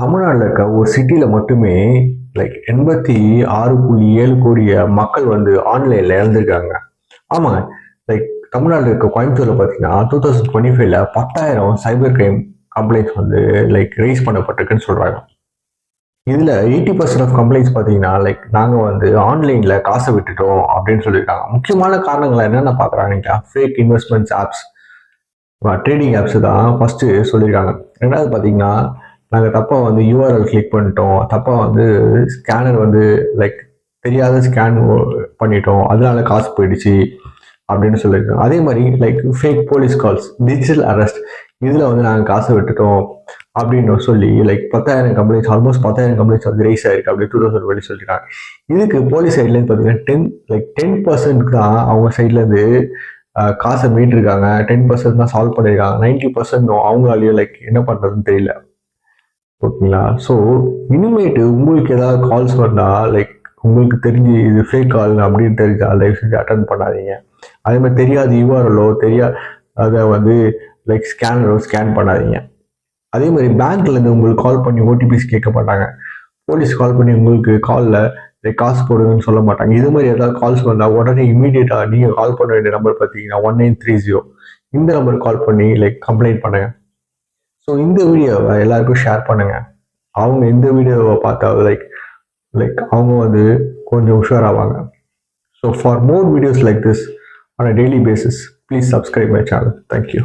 தமிழ்நாட்டில் இருக்க ஒரு சிட்டியில் மட்டுமே 86.7 கோடி மக்கள் வந்து ஆன்லைனில் இறந்துருக்காங்க. ஆமாங்க. லைக் தமிழ்நாட்டில் இருக்க கோயம்புத்தூரில் பார்த்தீங்கன்னா 2025ல 10,000 சைபர் கிரைம் கம்ப்ளைண்ட்ஸ் வந்து ரைஸ் பண்ணப்பட்டிருக்குன்னு சொல்கிறாங்க. இதில் 80% ஆஃப் கம்ப்ளைண்ட்ஸ் பார்த்தீங்கன்னா நாங்கள் வந்து ஆன்லைனில் காசை விட்டுட்டோம் அப்படின்னு சொல்லியிருக்காங்க. முக்கியமான காரணங்கள் என்னென்ன பார்க்குறாங்கன்னா fake investments apps, trading apps தான் ஃபஸ்ட்டு சொல்லியிருக்காங்க. ரெண்டாவது பார்த்தீங்கன்னா நாங்கள் தப்பாக வந்து யூஆர்எல் கிளிக் பண்ணிட்டோம், தப்பாக வந்து ஸ்கேனர் வந்து தெரியாத ஸ்கேன் பண்ணிட்டோம், அதனால காசு போயிடுச்சு அப்படின்னு சொல்லியிருக்கோம். அதே மாதிரி fake police calls, digital arrest, இதில் வந்து நாங்கள் காசு விட்டுட்டோம் அப்படின்னு சொல்லி 10,000 கம்ப்ளைண்ட்ஸ், ஆல்மோஸ்ட் 10,000 கம்ப்ளைண்ட்ஸ் வந்து ரைஸ் ஆயிருக்கு அப்படி 2020 சொல்லியிருக்காங்க. இதுக்கு போலீஸ் சைட்லேருந்து பார்த்தீங்கன்னா 10% தான் அவங்க சைட்லேருந்து காசை மீட்டிருக்காங்க, 10% தான் சால்வ் பண்ணியிருக்காங்க, 90% அவங்களாலேயும் என்ன பண்ணுறதுன்னு தெரியல. ஓகேங்களா? ஸோ இனிமேட்டு உங்களுக்கு ஏதாவது கால்ஸ் வந்தால் உங்களுக்கு தெரிஞ்சு இது ஃபேக் கால் அப்படின்னு தெரிஞ்சால் தயவு செஞ்சு அட்டன் பண்ணாதீங்க. அதே மாதிரி தெரியாத யூஆர்எல்லோ அதை வந்து ஸ்கேனரோ ஸ்கேன் பண்ணாதீங்க. அதே மாதிரி பேங்க்லேருந்து உங்களுக்கு கால் பண்ணி ஓடிபிஸ் கேட்க மாட்டாங்க. போலீஸ் கால் பண்ணி உங்களுக்கு காலில் காசு போடுங்கன்னு சொல்ல மாட்டாங்க. இது மாதிரி ஏதாவது கால்ஸ் வந்தால் உடனே இமீடியட்டாக நீங்கள் கால் பண்ண வேண்டிய நம்பர் பார்த்தீங்கன்னா 1930, இந்த நம்பருக்கு கால் பண்ணி கம்ப்ளைண்ட் பண்ணுங்கள். ஸோ இந்த வீடியோவை எல்லாருக்கும் ஷேர் பண்ணுங்க. அவங்க இந்த வீடியோவை பார்த்தா அவங்க வந்து கொஞ்சம் உஷாராவாங்க. So for more videos like this on a daily basis, please subscribe my channel. Thank you.